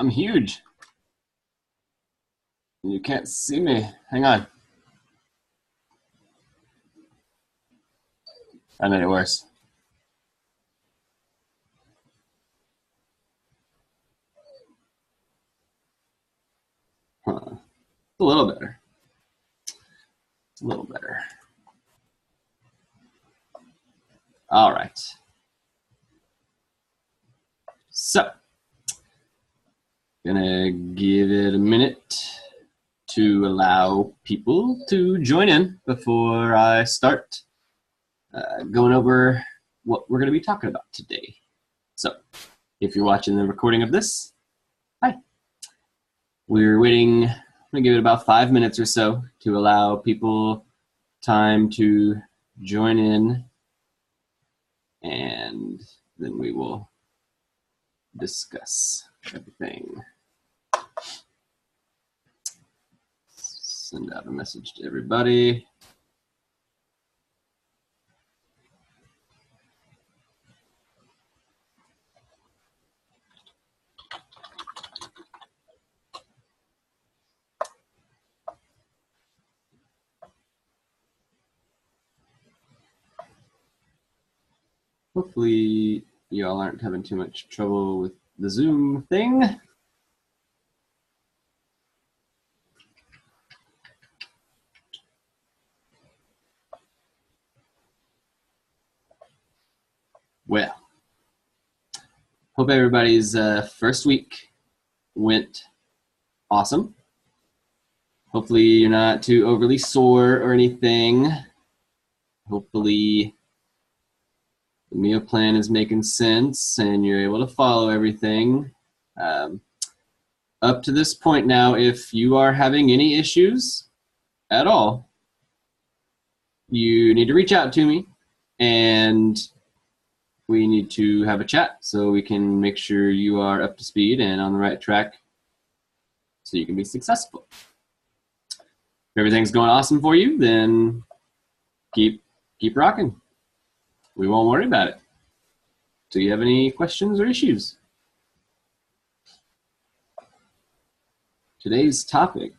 I'm huge. You can't see me. Hang on. I made it worse. Huh. It's a little better. It's a little better. All right. So, gonna give it a minute to allow people to join in before I start going over what we're gonna be talking about today. So, if you're watching the recording of this, hi. We're waiting, I'm gonna give it about 5 minutes or so to allow people time to join in, and then we will discuss everything. Send out a message to everybody. Hopefully y'all aren't having too much trouble with the Zoom thing. Well, hope everybody's first week went awesome. Hopefully you're not too overly sore or anything. Hopefully the meal plan is making sense and you're able to follow everything. Up to this point now, if you are having any issues at all, you need to reach out to me and we need to have a chat so we can make sure you are up to speed and on the right track so you can be successful. If everything's going awesome for you, then keep rocking. We won't worry about it. Do you have any questions or issues? Today's topic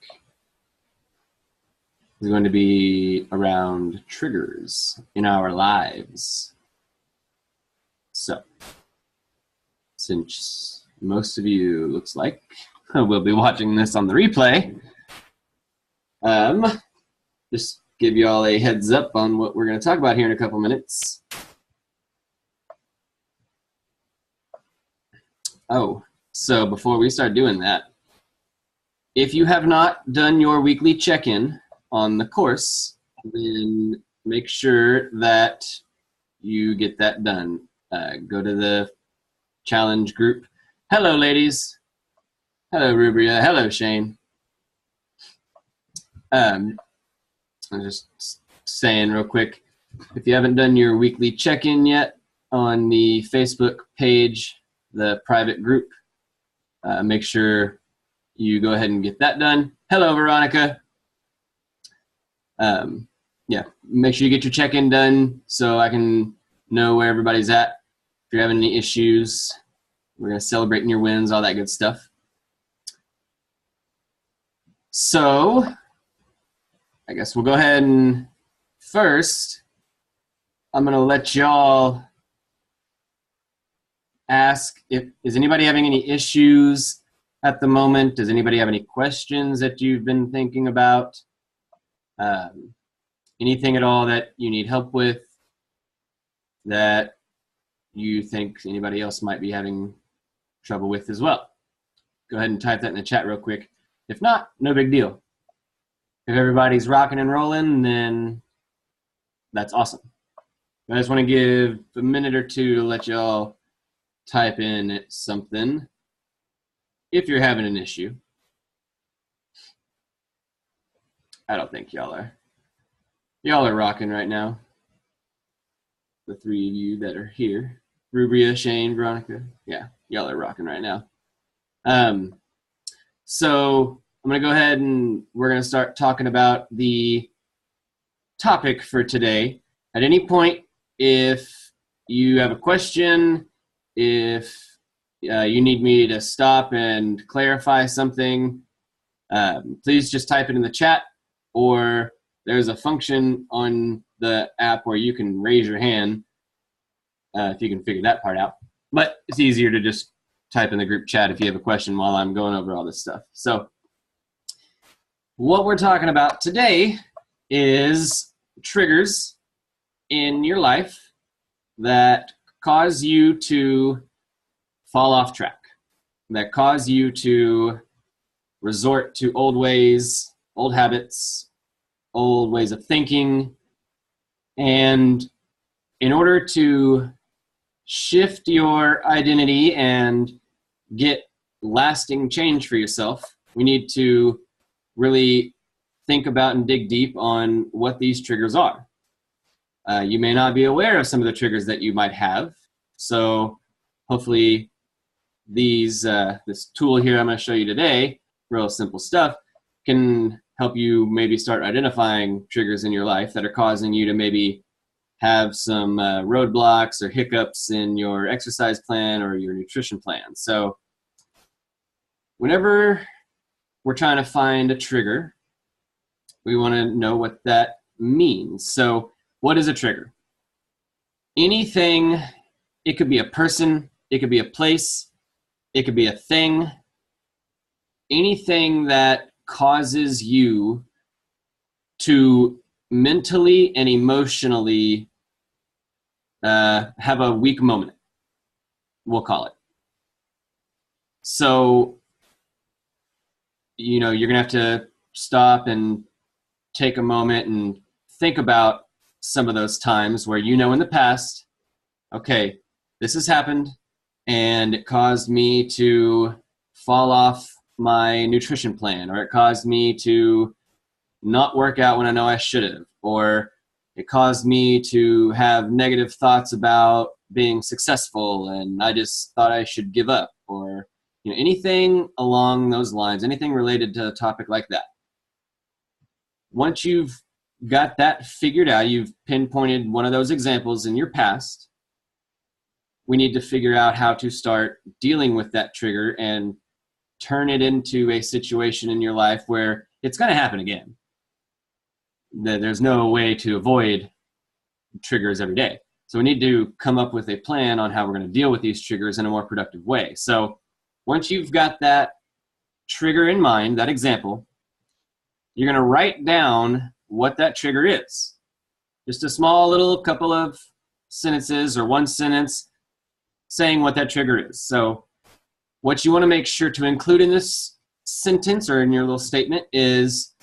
is going to be around triggers in our lives. So, since most of you, looks like, will be watching this on the replay, just give you all a heads up on what we're going to talk about here in a couple minutes. Oh, so before we start doing that, if you have not done your weekly check-in on the course, then make sure that you get that done. Go to the challenge group. Hello, ladies. Hello, Rubria. Hello, Shane. I'm just saying real quick, if you haven't done your weekly check-in yet on the Facebook page, the private group, make sure you go ahead and get that done. Hello, Veronica. Yeah, make sure you get your check-in done so I can know where everybody's at. If you're having any issues, we're going to celebrate your wins, all that good stuff. So, I guess we'll go ahead and first, I'm going to let y'all ask is anybody having any issues at the moment? Does anybody have any questions that you've been thinking about? Anything at all that you need help with that you think anybody else might be having trouble with as well? Go ahead and type that in the chat real quick. If not, no big deal. If everybody's rocking and rolling, then that's awesome. I just want to give a minute or two to let y'all type in something if you're having an issue. I don't think y'all are. Y'all are rocking right now. The three of you that are here. Rubria, Shane, Veronica. Yeah, y'all are rocking right now. So I'm going to go ahead and we're going to start talking about the topic for today. At any point, if you have a question, if you need me to stop and clarify something, please just type it in the chat, or there's a function on the app where you can raise your hand if you can figure that part out. But it's easier to just type in the group chat if you have a question while I'm going over all this stuff. So what we're talking about today is triggers in your life that cause you to fall off track, that cause you to resort to old ways, old habits, old ways of thinking. And in order to shift your identity and get lasting change for yourself, we need to really think about and dig deep on what these triggers are. You may not be aware of some of the triggers that you might have. So hopefully this tool here I'm going to show you today, real simple stuff, can help you maybe start identifying triggers in your life that are causing you to maybe have some roadblocks or hiccups in your exercise plan or your nutrition plan. So whenever we're trying to find a trigger, we want to know what that means. So what is a trigger? Anything, it could be a person, it could be a place, it could be a thing, anything that causes you to mentally and emotionally have a weak moment, we'll call it. So, you know, you're going to have to stop and take a moment and think about some of those times where you know in the past, okay, this has happened and it caused me to fall off my nutrition plan, or it caused me to not work out when I know I should have, or it caused me to have negative thoughts about being successful and I just thought I should give up, or you know, anything along those lines, anything related to a topic like that. Once you've got that figured out, you've pinpointed one of those examples in your past, we need to figure out how to start dealing with that trigger and turn it into a situation in your life where it's going to happen again. There's no way to avoid triggers every day. So we need to come up with a plan on how we're going to deal with these triggers in a more productive way. So once you've got that trigger in mind, that example, you're going to write down what that trigger is. Just a small little couple of sentences or one sentence saying what that trigger is. So what you want to make sure to include in this sentence or in your little statement is,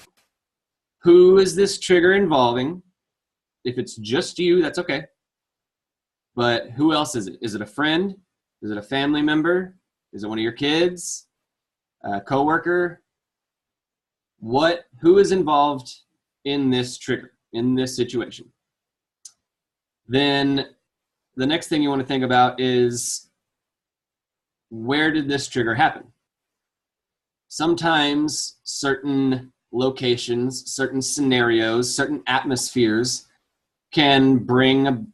who is this trigger involving? If it's just you, that's okay. But who else is it? Is it a friend? Is it a family member? Is it one of your kids? A coworker? Who is involved in this trigger, in this situation? Then the next thing you want to think about is, where did this trigger happen? Sometimes certain locations, certain scenarios, certain atmospheres can bring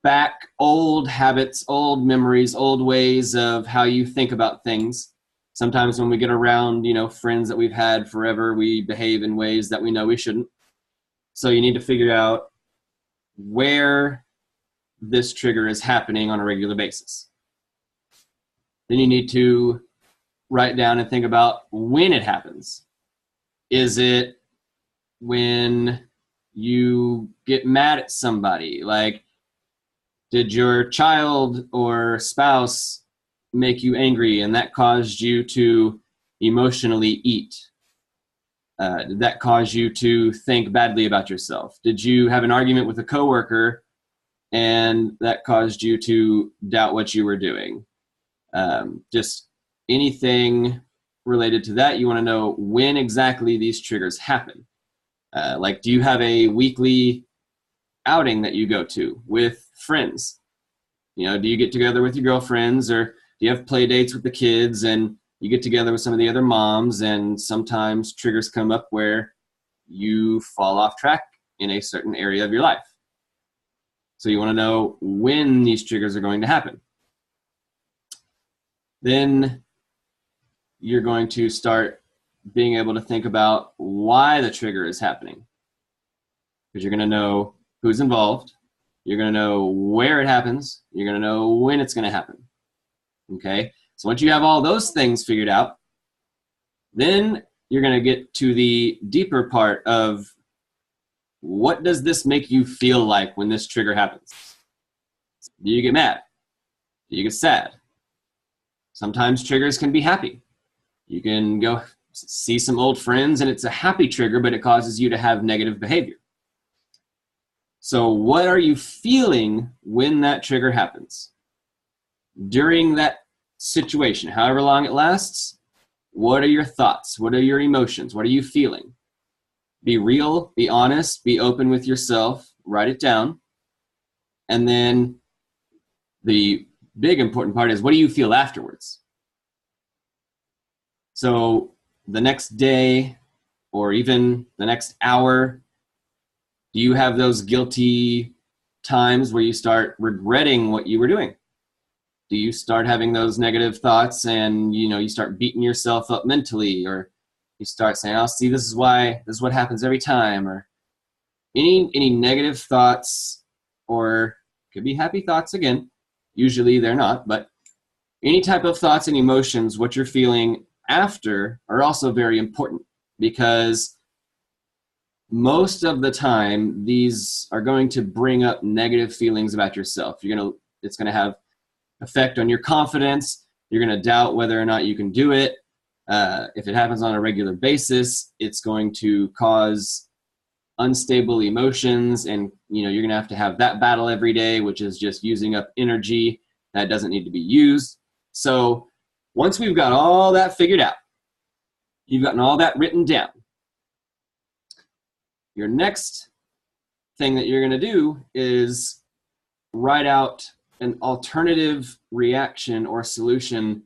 back old habits, old memories, old ways of how you think about things. Sometimes when we get around, you know, friends that we've had forever, we behave in ways that we know we shouldn't. So you need to figure out where this trigger is happening on a regular basis. Then you need to write down and think about when it happens. Is it when you get mad at somebody? Like, did your child or spouse make you angry and that caused you to emotionally eat? Did that cause you to think badly about yourself? Did you have an argument with a coworker and that caused you to doubt what you were doing? Just anything related to that, you want to know when exactly these triggers happen. Like, do you have a weekly outing that you go to with friends? You know, do you get together with your girlfriends, or do you have play dates with the kids and you get together with some of the other moms, and sometimes triggers come up where you fall off track in a certain area of your life? So you want to know when these triggers are going to happen. then you're going to start being able to think about why the trigger is happening. Because you're going to know who's involved. You're going to know where it happens. You're going to know when it's going to happen. Okay? So once you have all those things figured out, then you're going to get to the deeper part of what does this make you feel like when this trigger happens? Do you get mad? Do you get sad? Sometimes triggers can be happy. You can go see some old friends and it's a happy trigger, but it causes you to have negative behavior. So what are you feeling when that trigger happens? During that situation, however long it lasts, what are your thoughts? What are your emotions? What are you feeling? Be real, be honest, be open with yourself, write it down. And then the big important part is, what do you feel afterwards? So the next day or even the next hour, do you have those guilty times where you start regretting what you were doing? Do you start having those negative thoughts and you start beating yourself up mentally, or you start saying, "Oh, see, this is what happens every time," or any negative thoughts, or could be happy thoughts again. Usually they're not, but any type of thoughts and emotions, what you're feeling after are also very important, because most of the time these are going to bring up negative feelings about yourself. It's going to have effect on your confidence. You're going to doubt whether or not you can do it. If it happens on a regular basis, it's going to cause unstable emotions, and you're going to have that battle every day, which is just using up energy that doesn't need to be used. So once we've got all that figured out, you've gotten all that written down, your next thing that you're going to do is write out an alternative reaction or solution.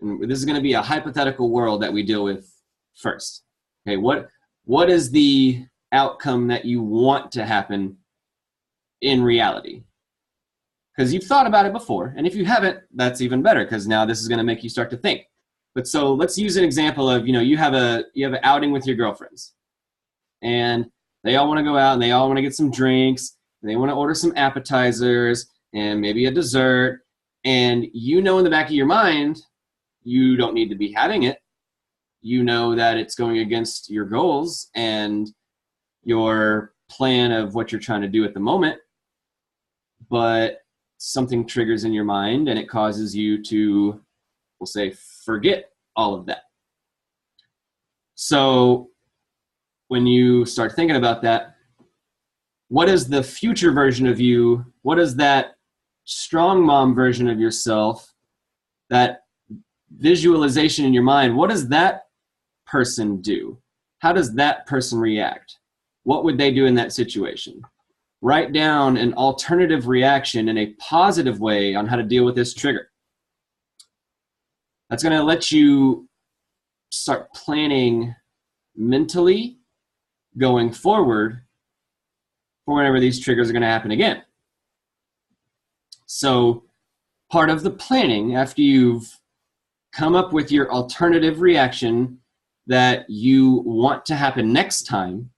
And this is going to be a hypothetical world that we deal with first. Okay, what is the outcome that you want to happen in reality? Because you've thought about it before, and if you haven't, that's even better, because now this is going to make you start to think. But so let's use an example of, you have an outing with your girlfriends, and they all want to go out and they all want to get some drinks, and they want to order some appetizers and maybe a dessert, and in the back of your mind, you don't need to be having it. You know that it's going against your goals and your plan of what you're trying to do at the moment, but something triggers in your mind and it causes you to, we'll say, forget all of that. So when you start thinking about that, what is the future version of you? What is that strong mom version of yourself, that visualization in your mind? What does that person do? How does that person react? What would they do in that situation? Write down an alternative reaction in a positive way on how to deal with this trigger. That's going to let you start planning mentally going forward for whenever these triggers are going to happen again. So part of the planning, after you've come up with your alternative reaction that you want to happen next time,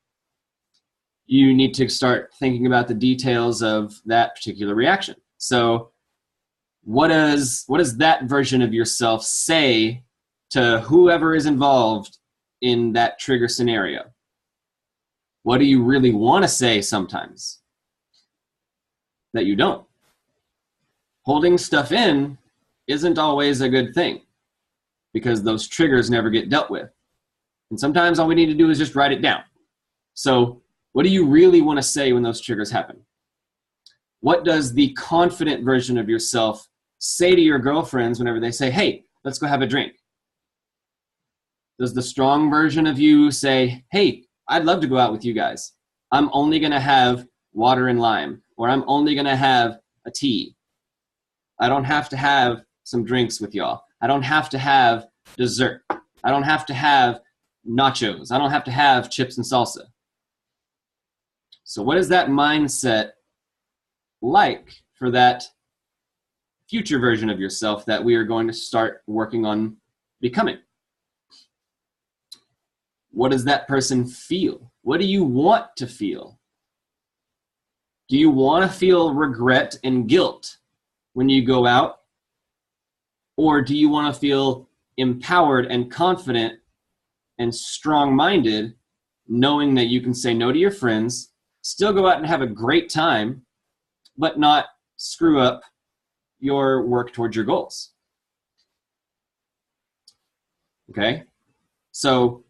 you need to start thinking about the details of that particular reaction. So what does that version of yourself say to whoever is involved in that trigger scenario? What do you really want to say sometimes that you don't? Holding stuff in isn't always a good thing, because those triggers never get dealt with. And sometimes all we need to do is just write it down. So what do you really want to say when those triggers happen? What does the confident version of yourself say to your girlfriends whenever they say, "Hey, let's go have a drink"? Does the strong version of you say, "Hey, I'd love to go out with you guys. I'm only going to have water and lime," or "I'm only going to have a tea. I don't have to have some drinks with y'all. I don't have to have dessert. I don't have to have nachos. I don't have to have chips and salsa." So what is that mindset like for that future version of yourself that we are going to start working on becoming. What does that person feel? What do you want to feel? Do you want to feel regret and guilt when you go out? Or do you want to feel empowered and confident and strong-minded, knowing that you can say no to your friends, still go out and have a great time, but not screw up your work towards your goals? Okay? So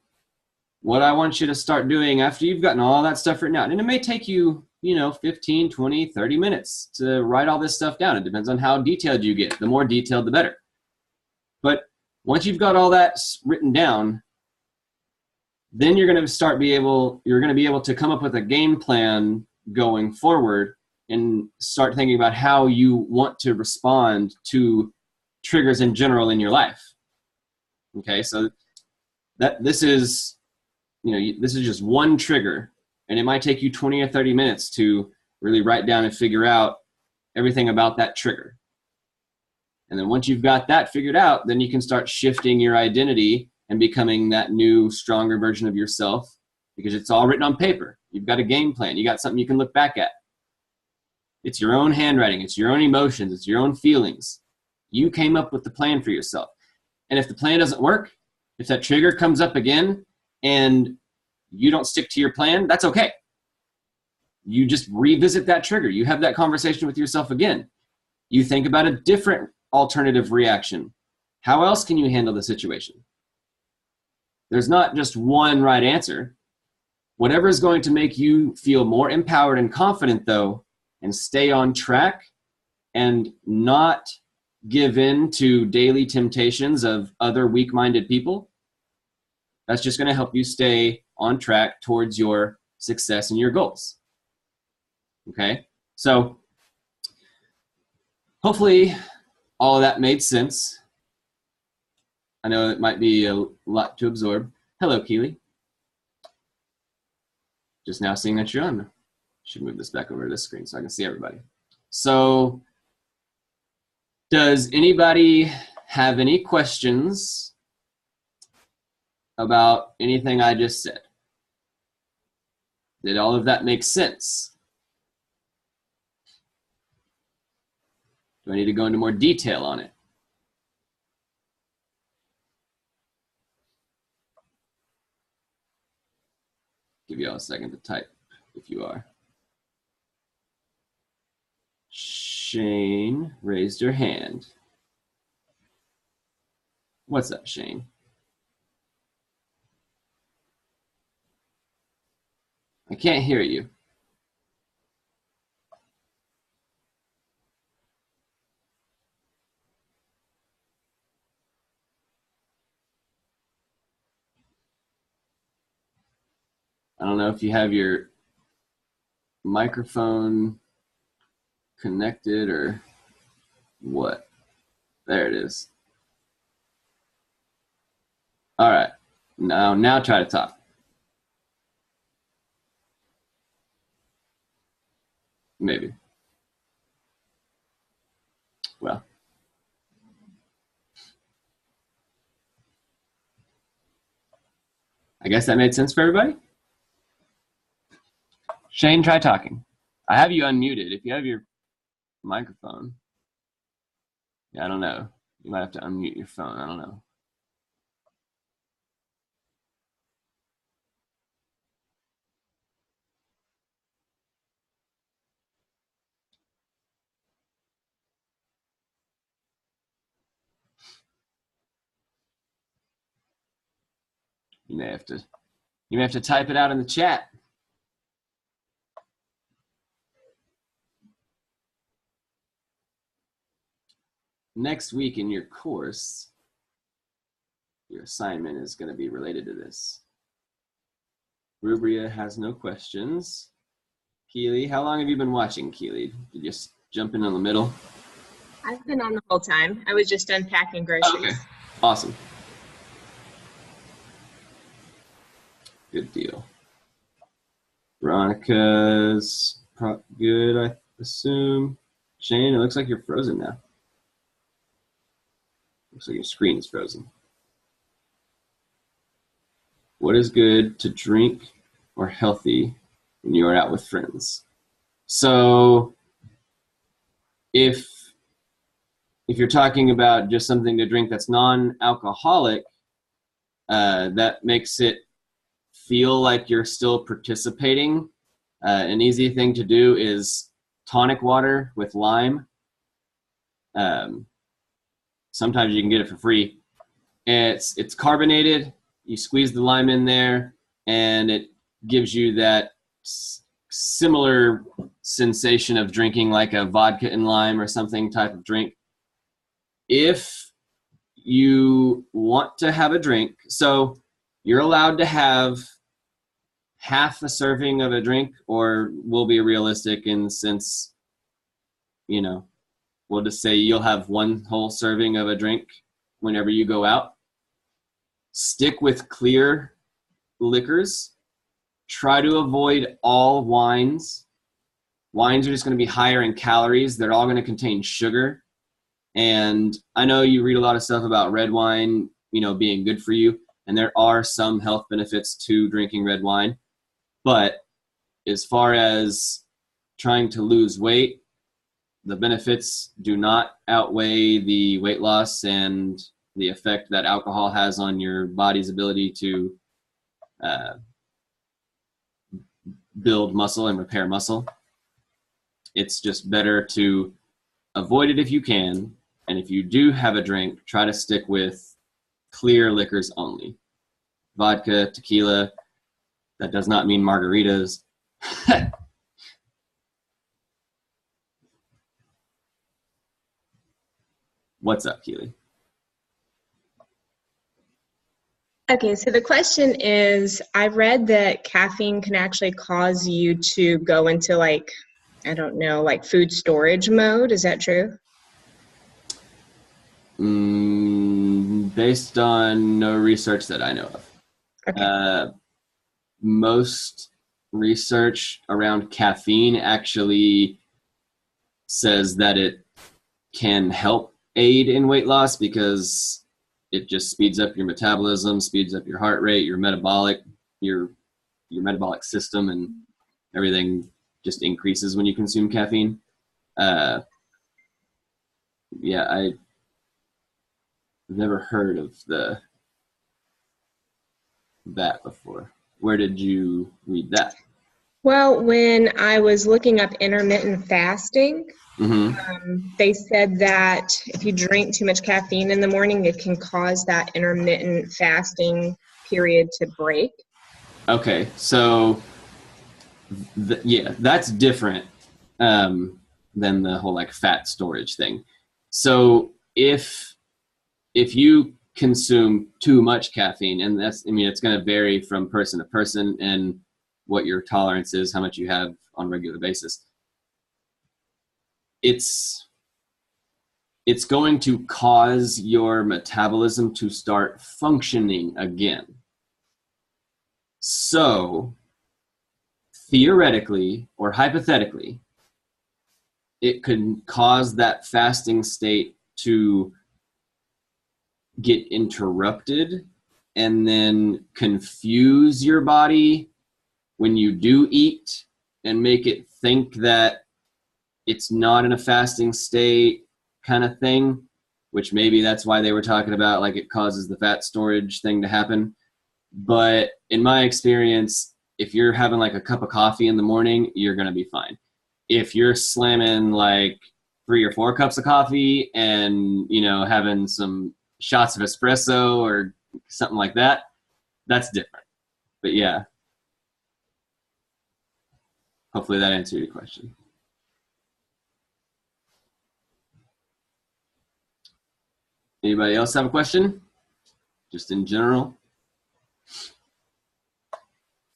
what I want you to start doing after you've gotten all that stuff written out, and it may take you, 15, 20, 30 minutes to write all this stuff down. It depends on how detailed you get. The more detailed, the better. But once you've got all that written down, then you're going to be able to come up with a game plan going forward and start thinking about how you want to respond to triggers in general in your life. Okay, so this is just one trigger, and it might take you 20 or 30 minutes to really write down and figure out everything about that trigger. And then once you've got that figured out, then you can start shifting your identity and becoming that new, stronger version of yourself, because it's all written on paper. You've got a game plan. You got something you can look back at. It's your own handwriting. It's your own emotions. It's your own feelings. You came up with the plan for yourself. And if the plan doesn't work, if that trigger comes up again and you don't stick to your plan, that's okay. You just revisit that trigger. You have that conversation with yourself again. You think about a different alternative reaction. How else can you handle the situation? There's not just one right answer. Whatever is going to make you feel more empowered and confident, though, and stay on track and not give in to daily temptations of other weak-minded people, that's just going to help you stay on track towards your success and your goals. Okay? So hopefully all of that made sense. I know it might be a lot to absorb. Hello, Keely. Just now seeing that you're on. Should move this back over to this screen so I can see everybody. So does anybody have any questions about anything I just said? Did all of that make sense? Do I need to go into more detail on it? Give you all a second to type if you are. Shane raised her hand. What's up, Shane? I can't hear you. I don't know if you have your microphone connected or what. There it is. All right. Now try to talk. Maybe. Well. I guess that made sense for everybody. Shane, try talking. I have you unmuted. If you have your microphone. Yeah, I don't know. You might have to unmute your phone. I don't know. You may have to type it out in the chat. Next week in your course, your assignment is going to be related to this. Rubria has no questions. Keely, how long have you been watching, Keely? Did you just jump in the middle? I've been on the whole time. I was just unpacking groceries. Okay, awesome. Good deal. Veronica's good, I assume. Shane, it looks like you're frozen now. Looks like your screen is frozen. What is good to drink or healthy when you are out with friends? So if you're talking about just something to drink that's non-alcoholic, that makes it feel like you're still participating. An easy thing to do is tonic water with lime. Sometimes you can get it for free. It's carbonated. You squeeze the lime in there, and it gives you that similar sensation of drinking like a vodka and lime or something type of drink. If you want to have a drink, so you're allowed to have half a serving of a drink, or we'll be realistic, and since, we'll just say you'll have one whole serving of a drink whenever you go out. Stick with clear liquors. Try to avoid all wines. Wines are just going to be higher in calories. They're all going to contain sugar. And I know you read a lot of stuff about red wine, being good for you. And there are some health benefits to drinking red wine. But as far as trying to lose weight, the benefits do not outweigh the weight loss and the effect that alcohol has on your body's ability to build muscle and repair muscle. It's just better to avoid it if you can. And if you do have a drink, try to stick with clear liquors only. Vodka, tequila, that does not mean margaritas. What's up, Keely? Okay, so the question is, I read that caffeine can actually cause you to go into like food storage mode. Is that true? Based on no research that I know of. Okay. Most research around caffeine actually says that it can help aid in weight loss because it just speeds up your metabolism, speeds up your heart rate, your metabolic system, and everything just increases when you consume caffeine. I've never heard of that before. Where did you read that? Well, when I was looking up intermittent fasting, they said that if you drink too much caffeine in the morning, it can cause that intermittent fasting period to break. Okay, so that's different than the whole like fat storage thing. So if you consume too much caffeine, and it's going to vary from person to person and what your tolerance is, how much you have on a regular basis. It's going to cause your metabolism to start functioning again. So theoretically or hypothetically, it could cause that fasting state to get interrupted and then confuse your body when you do eat and make it think that it's not in a fasting state kind of thing, which maybe that's why they were talking about, like it causes the fat storage thing to happen. But in my experience, if you're having like a cup of coffee in the morning, you're going to be fine. If you're slamming like 3 or 4 cups of coffee and, having some shots of espresso or something like that, that's different. But yeah, hopefully that answered your question. Anybody else have a question? Just in general?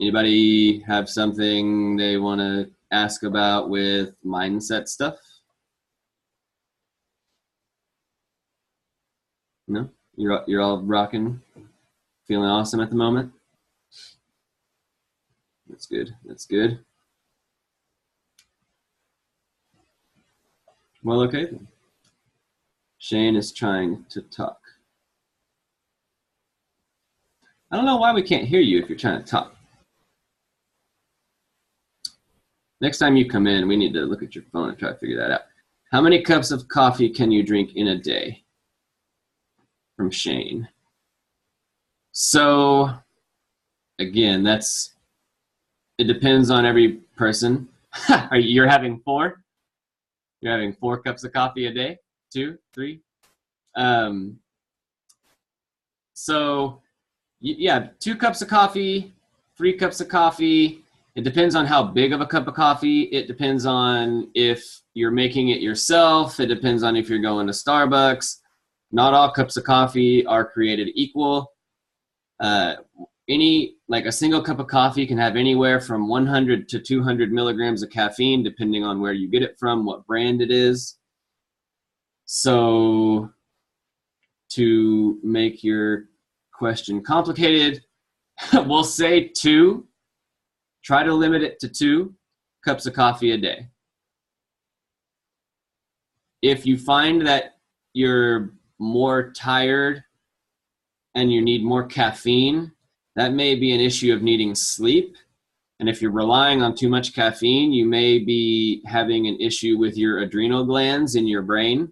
Anybody have something they want to ask about with mindset stuff? No? You're all rocking? Feeling awesome at the moment? That's good. That's good. Well, okay then. Shane is trying to talk. I don't know why we can't hear you if you're trying to talk. Next time you come in, we need to look at your phone and try to figure that out. How many cups of coffee can you drink in a day? From Shane. So, again, it depends on every person. You're having 4? You're having 4 cups of coffee a day? 2, 3? So, yeah, 2 cups of coffee, 3 cups of coffee. It depends on how big of a cup of coffee. It depends on if you're making it yourself. It depends on if you're going to Starbucks. Not all cups of coffee are created equal. Like a single cup of coffee can have anywhere from 100 to 200 milligrams of caffeine, depending on where you get it from, what brand it is. So to make your question complicated, we'll say 2. Try to limit it to 2 cups of coffee a day. If you find that you're more tired and you need more caffeine, that may be an issue of needing sleep. And if you're relying on too much caffeine, you may be having an issue with your adrenal glands in your brain,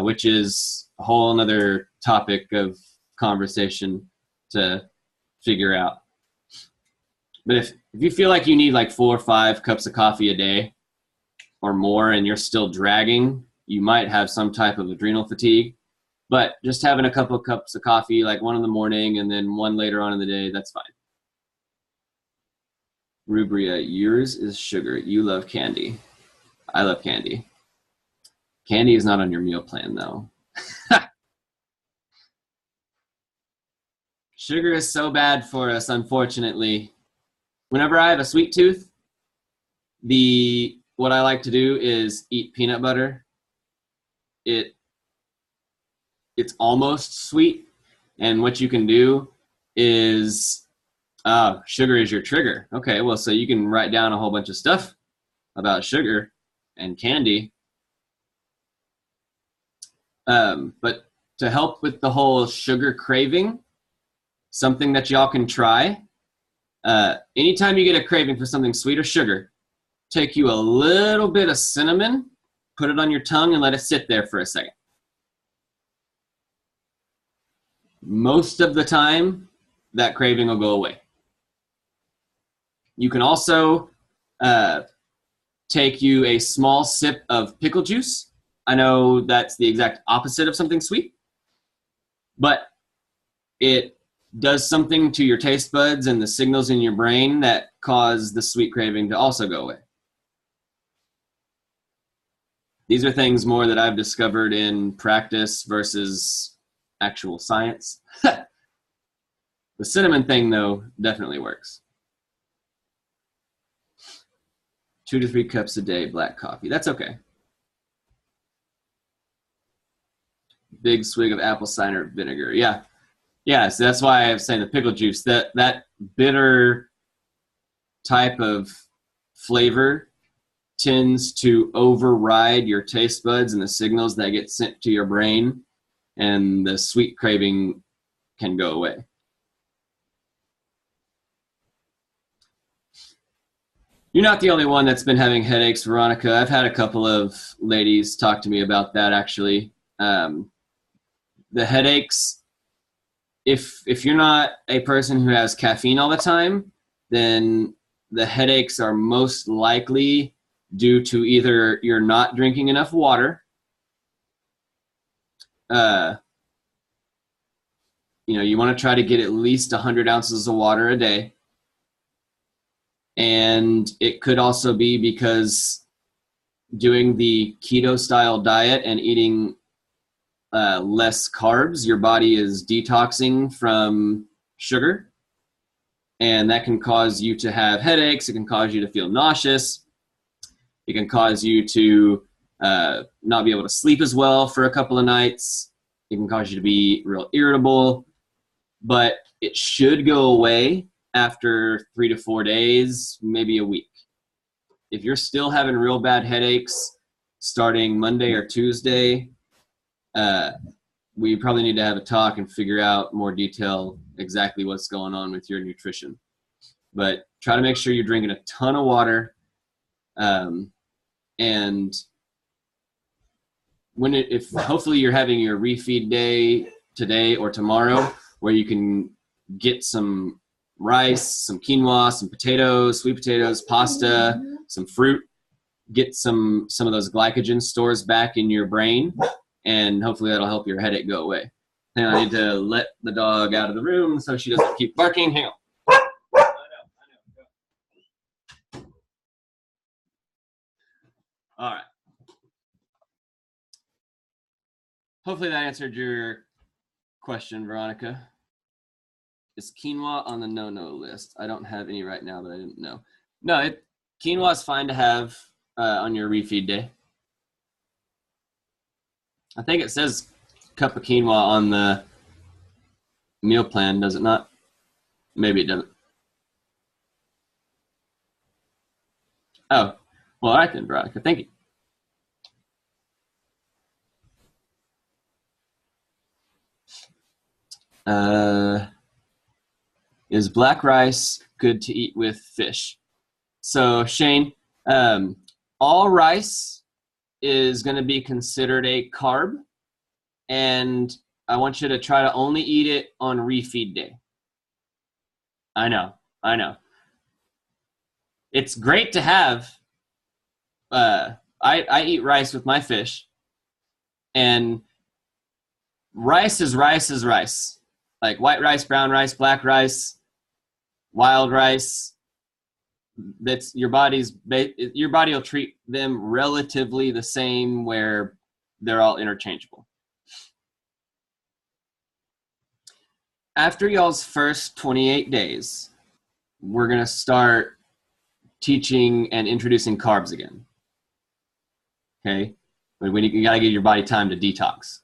which is a whole other topic of conversation to figure out. But if you feel like you need like 4 or 5 cups of coffee a day or more and you're still dragging, you might have some type of adrenal fatigue. But just having a couple of cups of coffee, like 1 in the morning and then 1 later on in the day, that's fine. Rubria, yours is sugar. You love candy. I love candy. Candy is not on your meal plan, though. Sugar is so bad for us, unfortunately. Whenever I have a sweet tooth, what I like to do is eat peanut butter. It's almost sweet, and what you can do is sugar is your trigger. Okay, well, so you can write down a whole bunch of stuff about sugar and candy. But to help with the whole sugar craving, something that y'all can try, anytime you get a craving for something sweet or sugar, take you a little bit of cinnamon, put it on your tongue, and let it sit there for a second. Most of the time, that craving will go away. You can also take you a small sip of pickle juice. I know that's the exact opposite of something sweet, but it does something to your taste buds and the signals in your brain that cause the sweet craving to also go away. These are things more that I've discovered in practice versus actual science. The cinnamon thing, though, definitely works. 2 to 3 cups a day, black coffee. That's okay. Big swig of apple cider vinegar. Yeah. Yeah, so that's why I was saying the pickle juice. That bitter type of flavor tends to override your taste buds and the signals that get sent to your brain, and the sweet craving can go away. You're not the only one that's been having headaches, Veronica. I've had a couple of ladies talk to me about that, actually. The headaches, if you're not a person who has caffeine all the time, then the headaches are most likely due to either you're not drinking enough water, you want to try to get at least 100 ounces of water a day. And it could also be because doing the keto style diet and eating less carbs, your body is detoxing from sugar, and that can cause you to have headaches. It can cause you to feel nauseous. It can cause you to not be able to sleep as well for a couple of nights. It can cause you to be real irritable, but it should go away after 3 to 4 days, maybe a week. If you're still having real bad headaches starting Monday or Tuesday, we probably need to have a talk and figure out more detail exactly what's going on with your nutrition. But try to make sure you're drinking a ton of water. And if hopefully you're having your refeed day today or tomorrow, where you can get some rice, some quinoa, some potatoes, sweet potatoes, pasta, some fruit, get some of those glycogen stores back in your brain, and hopefully that'll help your headache go away. And I need to let the dog out of the room so she doesn't keep barking. Hang on. All right. Hopefully that answered your question, Veronica. Is quinoa on the no-no list? I don't have any right now, but I didn't know. No, quinoa is fine to have on your refeed day. I think it says cup of quinoa on the meal plan, does it not? Maybe it doesn't. Oh, well, all right then, Veronica. Thank you. Is black rice good to eat with fish? So, Shane, all rice is going to be considered a carb, and I want you to try to only eat it on refeed day. I know. It's great to have. I eat rice with my fish, and rice is rice. Like white rice, brown rice, black rice, wild rice. That's your body will treat them relatively the same, where they're all interchangeable. After y'all's first 28 days, we're going to start teaching and introducing carbs again. Okay? But you got to give your body time to detox.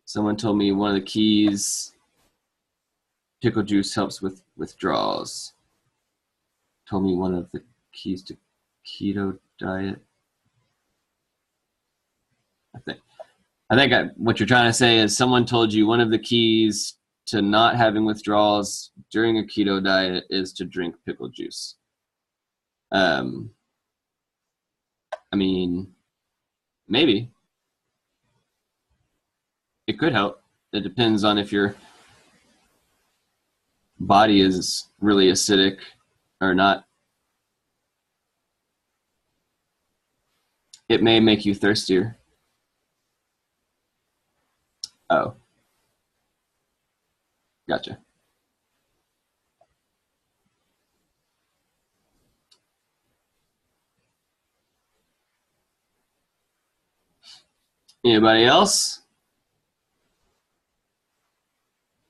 Someone told me one of the keys, pickle juice helps with withdrawals. Told me one of the keys to keto diet. I think what you're trying to say is someone told you one of the keys to not having withdrawals during a keto diet is to drink pickle juice. I mean, maybe. It could help. It depends on if your body is really acidic or not. It may make you thirstier. Oh. Gotcha. Anybody else?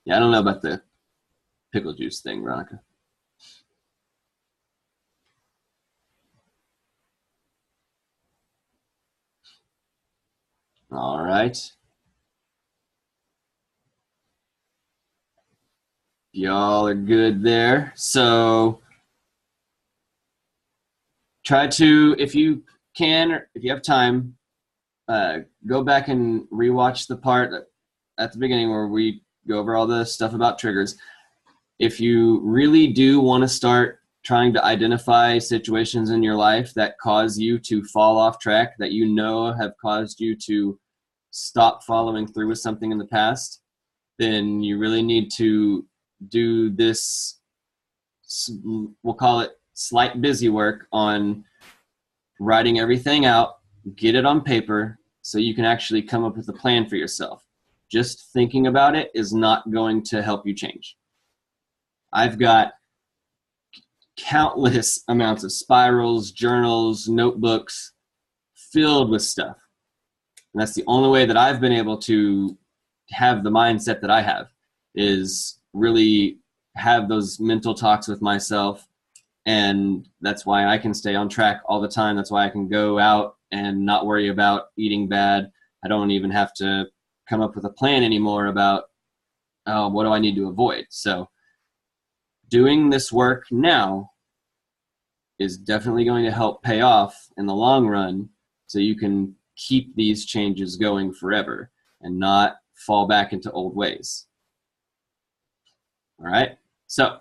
Yeah, I don't know about the pickle juice thing, Veronica. All right. Y'all are good there. So try to, if you can, or if you have time, go back and rewatch the part at the beginning where we go over all the stuff about triggers. If you really do want to start trying to identify situations in your life that cause you to fall off track, that you know have caused you to stop following through with something in the past, then you really need to do this, we'll call it slight busy work on writing everything out, get it on paper so you can actually come up with a plan for yourself. Just thinking about it is not going to help you change. I've got countless amounts of spirals, journals, notebooks filled with stuff. And that's the only way that I've been able to have the mindset that I have, is really have those mental talks with myself. And that's why I can stay on track all the time. That's why I can go out and not worry about eating bad. I don't even have to come up with a plan anymore about, oh, what do I need to avoid? So doing this work now is definitely going to help pay off in the long run, so you can keep these changes going forever. and not fall back into old ways. All right. So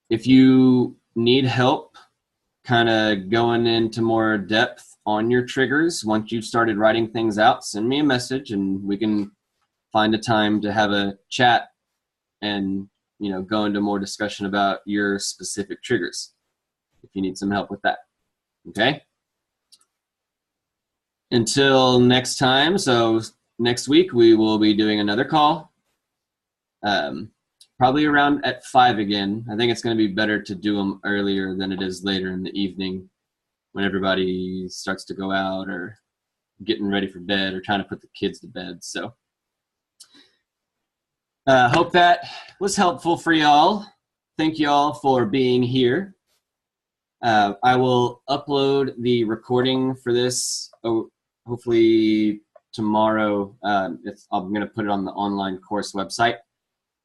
if you need help kind of going into more depth on your triggers, once you've started writing things out, send me a message and we can find a time to have a chat and, you know, go into more discussion about your specific triggers if you need some help with that. Okay? Until next time, so next week we will be doing another call. Probably around at 5 again. I think it's going to be better to do them earlier than it is later in the evening when everybody starts to go out or getting ready for bed or trying to put the kids to bed. So hope that was helpful for y'all. Thank y'all for being here. I will upload the recording for this hopefully tomorrow. I'm going to put it on the online course website.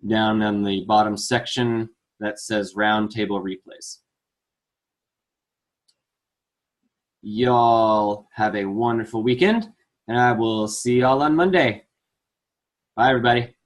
Down in the bottom section that says Roundtable Replays. Y'all have a wonderful weekend, and I will see y'all on Monday. Bye, everybody.